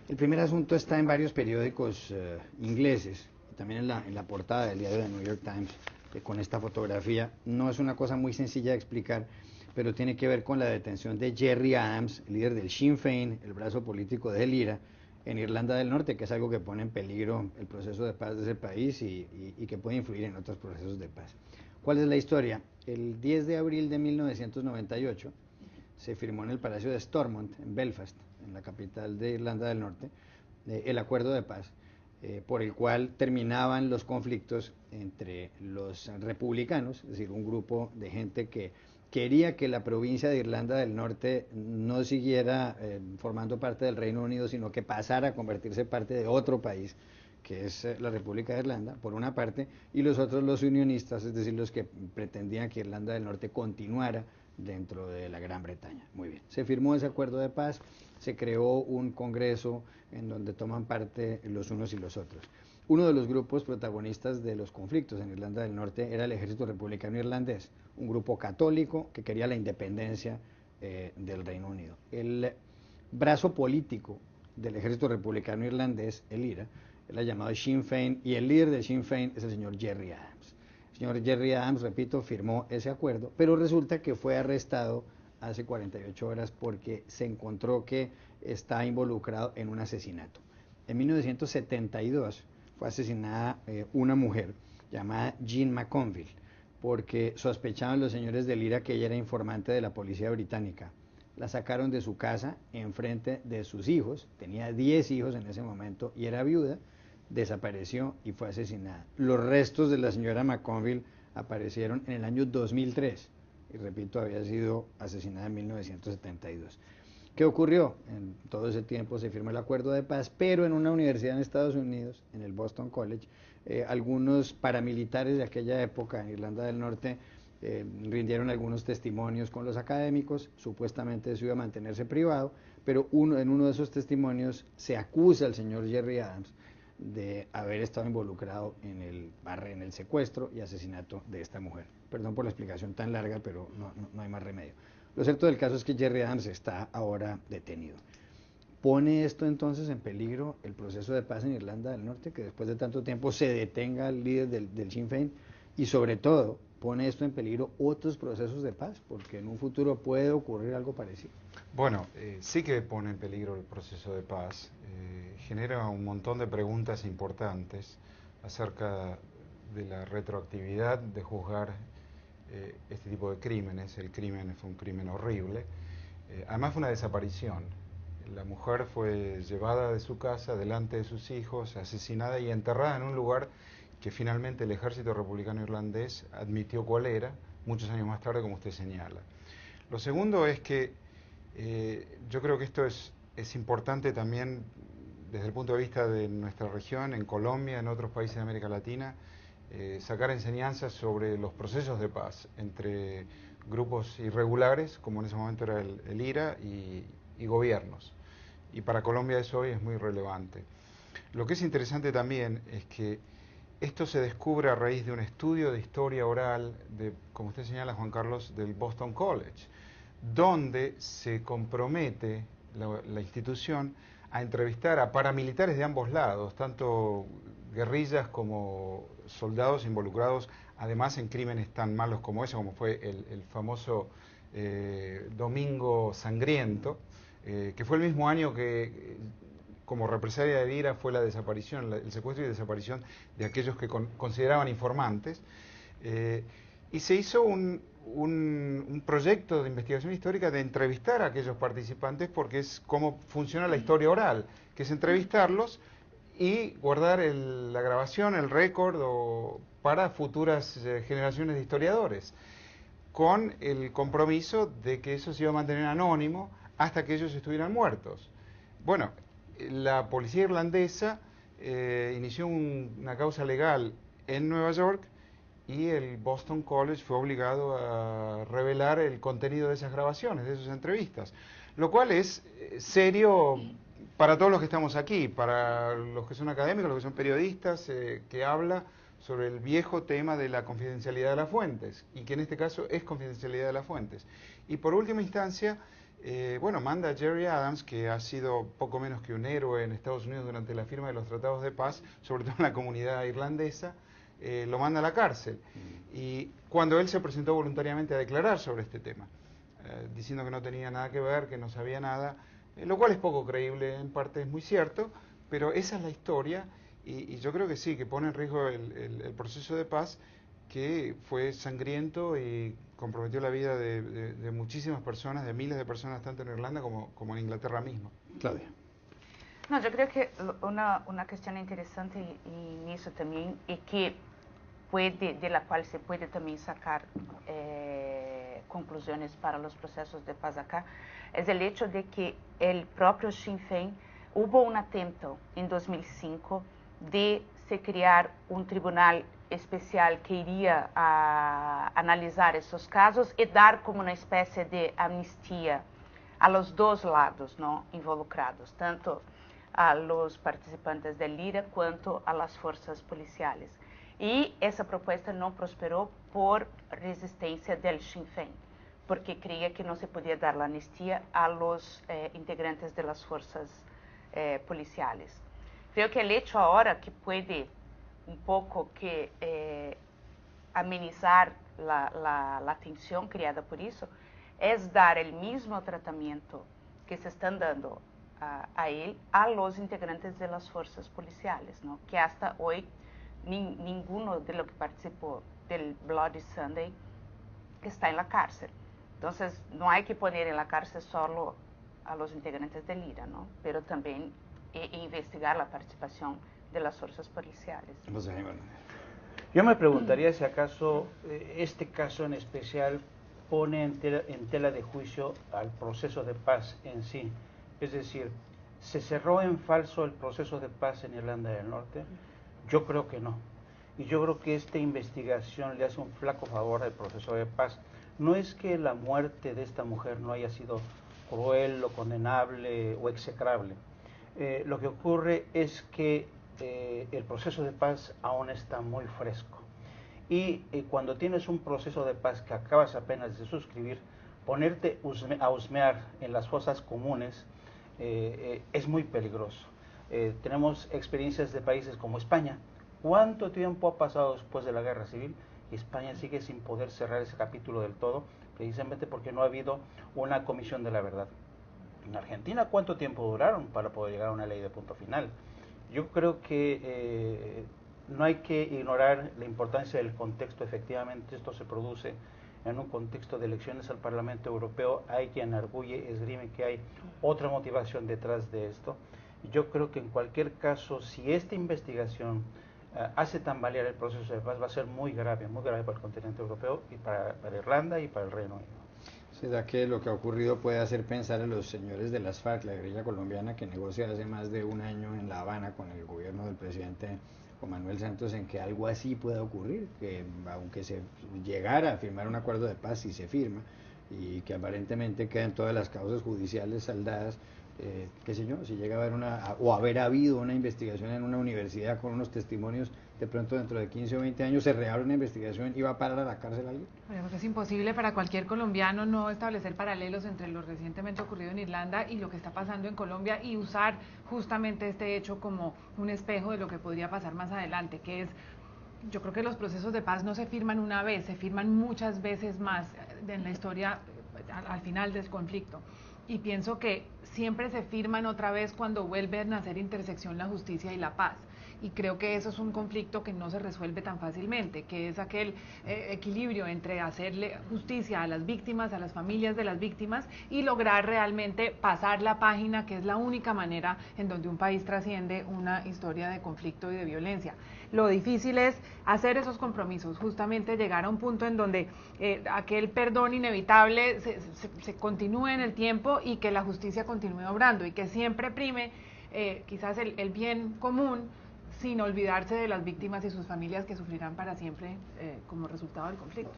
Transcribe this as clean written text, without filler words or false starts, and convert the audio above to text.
El primer asunto está en varios periódicos ingleses, también en la portada del diario The New York Times, con esta fotografía. No es una cosa muy sencilla de explicar, pero tiene que ver con la detención de Gerry Adams, el líder del Sinn Féin, el brazo político del IRA, en Irlanda del Norte, que es algo que pone en peligro el proceso de paz de ese país y que puede influir en otros procesos de paz. ¿Cuál es la historia? El 10 de abril de 1998 se firmó en el Palacio de Stormont, en Belfast, en la capital de Irlanda del Norte, el acuerdo de paz, por el cual terminaban los conflictos entre los republicanos, es decir, un grupo de gente que quería que la provincia de Irlanda del Norte no siguiera formando parte del Reino Unido, sino que pasara a convertirse parte de otro país, que es la República de Irlanda, por una parte, y los otros los unionistas, es decir, los que pretendían que Irlanda del Norte continuara dentro de la Gran Bretaña. Muy bien, se firmó ese acuerdo de paz, se creó un congreso en donde toman parte los unos y los otros. Uno de los grupos protagonistas de los conflictos en Irlanda del Norte era el Ejército Republicano Irlandés, un grupo católico que quería la independencia del Reino Unido. El brazo político del Ejército Republicano Irlandés, el IRA, era llamado Sinn Féin, y el líder de Sinn Féin es el señor Gerry Adams. El señor Gerry Adams, repito, firmó ese acuerdo, pero resulta que fue arrestado hace 48 horas porque se encontró que está involucrado en un asesinato. En 1972 fue asesinada una mujer llamada Jean McConville, porque sospechaban los señores del IRA que ella era informante de la policía británica. La sacaron de su casa en frente de sus hijos, tenía 10 hijos en ese momento y era viuda, desapareció y fue asesinada. Los restos de la señora McConville aparecieron en el año 2003 y repito, había sido asesinada en 1972. ¿Qué ocurrió? En todo ese tiempo se firmó el acuerdo de paz, pero en una universidad en Estados Unidos, en el Boston College, algunos paramilitares de aquella época en Irlanda del Norte rindieron algunos testimonios con los académicos, supuestamente eso iba a mantenerse privado, pero en uno de esos testimonios se acusa al señor Gerry Adams de haber estado involucrado en el secuestro y asesinato de esta mujer. Perdón por la explicación tan larga, pero no hay más remedio. Lo cierto del caso es que Gerry Adams está ahora detenido. ¿Pone esto entonces en peligro el proceso de paz en Irlanda del Norte, que después de tanto tiempo se detenga el líder del Sinn Féin? Y sobre todo, ¿pone esto en peligro otros procesos de paz? Porque en un futuro puede ocurrir algo parecido. Bueno, sí que pone en peligro el proceso de paz, genera un montón de preguntas importantes acerca de la retroactividad de juzgar este tipo de crímenes. El crimen fue un crimen horrible, además fue una desaparición. La mujer fue llevada de su casa delante de sus hijos, asesinada y enterrada en un lugar que finalmente el ejército republicano irlandés admitió cuál era, muchos años más tarde, como usted señala. Lo segundo es que yo creo que esto es importante también desde el punto de vista de nuestra región, en Colombia, en otros países de América Latina, sacar enseñanzas sobre los procesos de paz entre grupos irregulares, como en ese momento era el IRA, y gobiernos. Y para Colombia eso hoy es muy relevante. Lo que es interesante también es que esto se descubre a raíz de un estudio de historia oral, como usted señala, Juan Carlos, del Boston College, donde se compromete la institución a entrevistar a paramilitares de ambos lados, tanto guerrillas como soldados involucrados, además en crímenes tan malos como ese, como fue el famoso Domingo Sangriento, que fue el mismo año que como represalia de IRA fue la desaparición, el secuestro y desaparición de aquellos que consideraban informantes. Y se hizo un proyecto de investigación histórica de entrevistar a aquellos participantes, porque es cómo funciona la historia oral, que es entrevistarlos y guardar la grabación, el récord para futuras generaciones de historiadores, con el compromiso de que eso se iba a mantener anónimo hasta que ellos estuvieran muertos. Bueno, la policía irlandesa inició una causa legal en Nueva York y el Boston College fue obligado a revelar el contenido de esas grabaciones, de esas entrevistas, lo cual es serio para todos los que estamos aquí, para los que son académicos, los que son periodistas, que habla sobre el viejo tema de la confidencialidad de las fuentes, y que en este caso es confidencialidad de las fuentes. Y por última instancia, bueno, manda a Jerry Adams, que ha sido poco menos que un héroe en Estados Unidos durante la firma de los tratados de paz, sobre todo en la comunidad irlandesa, lo manda a la cárcel. Y cuando él se presentó voluntariamente a declarar sobre este tema, diciendo que no tenía nada que ver, que no sabía nada, lo cual es poco creíble, en parte es muy cierto, pero esa es la historia y yo creo que sí, que pone en riesgo el proceso de paz, que fue sangriento y comprometió la vida de muchísimas personas, de miles de personas, tanto en Irlanda como en Inglaterra misma. Claudia. No, yo creo que una cuestión interesante en eso también es que de la cual se puede también sacar conclusiones para los procesos de paz acá, es el hecho de que el propio Sinn Féin hubo un atento en 2005 de se crear un tribunal especial que iría a analisar esos casos y dar como una especie de amnistía a los dos lados, ¿no?, involucrados, tanto a los participantes del IRA cuanto a las fuerzas policiales. Y esa propuesta no prosperó por resistencia del Sinn Féin, porque creía que no se podía dar la amnistía a los integrantes de las fuerzas policiales. Creo que el hecho ahora que puede un poco que amenizar la tensión creada por eso es dar el mismo tratamiento que se están dando a él a los integrantes de las fuerzas policiales, ¿no?, que hasta hoy ninguno de los que participó del Bloody Sunday está en la cárcel. Entonces, no hay que poner en la cárcel solo a los integrantes del IRA, ¿no?, pero también investigar la participación de las fuerzas policiales. Yo me preguntaría si acaso este caso en especial pone en tela de juicio al proceso de paz en sí. Es decir, ¿se cerró en falso el proceso de paz en Irlanda del Norte? Yo creo que no. Y yo creo que esta investigación le hace un flaco favor al proceso de paz. No es que la muerte de esta mujer no haya sido cruel o condenable o execrable. Lo que ocurre es que el proceso de paz aún está muy fresco. Y cuando tienes un proceso de paz que acabas apenas de suscribir, ponerte a husmear en las fosas comunes es muy peligroso. Tenemos experiencias de países como España. ¿Cuánto tiempo ha pasado después de la guerra civil? Y España sigue sin poder cerrar ese capítulo del todo, precisamente porque no ha habido una comisión de la verdad. En Argentina, ¿cuánto tiempo duraron para poder llegar a una ley de punto final? Yo creo que no hay que ignorar la importancia del contexto. Efectivamente, esto se produce en un contexto de elecciones al Parlamento Europeo. Hay quien arguye, esgrime que hay otra motivación detrás de esto. Yo creo que en cualquier caso, si esta investigación hace tambalear el proceso de paz, va a ser muy grave para el continente europeo y para Irlanda y para el Reino Unido. ¿Será que lo que ha ocurrido puede hacer pensar a los señores de las FARC, la guerrilla colombiana que negocia hace más de un año en La Habana con el gobierno del presidente Juan Manuel Santos, en que algo así pueda ocurrir? Que aunque se llegara a firmar un acuerdo de paz, si se firma, y que aparentemente quedan todas las causas judiciales saldadas, qué sé yo, si llega a haber haber habido una investigación en una universidad con unos testimonios, de pronto dentro de 15 o 20 años se reabre una investigación y va a parar a la cárcel alguien. Bueno, porque es imposible para cualquier colombiano no establecer paralelos entre lo recientemente ocurrido en Irlanda y lo que está pasando en Colombia, y usar justamente este hecho como un espejo de lo que podría pasar más adelante, que es, yo creo que los procesos de paz no se firman una vez, se firman muchas veces más en la historia al final del conflicto. Y pienso que siempre se firman otra vez cuando vuelven a hacer intersección la justicia y la paz. Y creo que eso es un conflicto que no se resuelve tan fácilmente, que es aquel equilibrio entre hacerle justicia a las víctimas, a las familias de las víctimas, y lograr realmente pasar la página, que es la única manera en donde un país trasciende una historia de conflicto y de violencia. Lo difícil es hacer esos compromisos, justamente llegar a un punto en donde aquel perdón inevitable se continúe en el tiempo y que la justicia continúe obrando y que siempre prime quizás el bien común, sin olvidarse de las víctimas y sus familias que sufrirán para siempre como resultado del conflicto.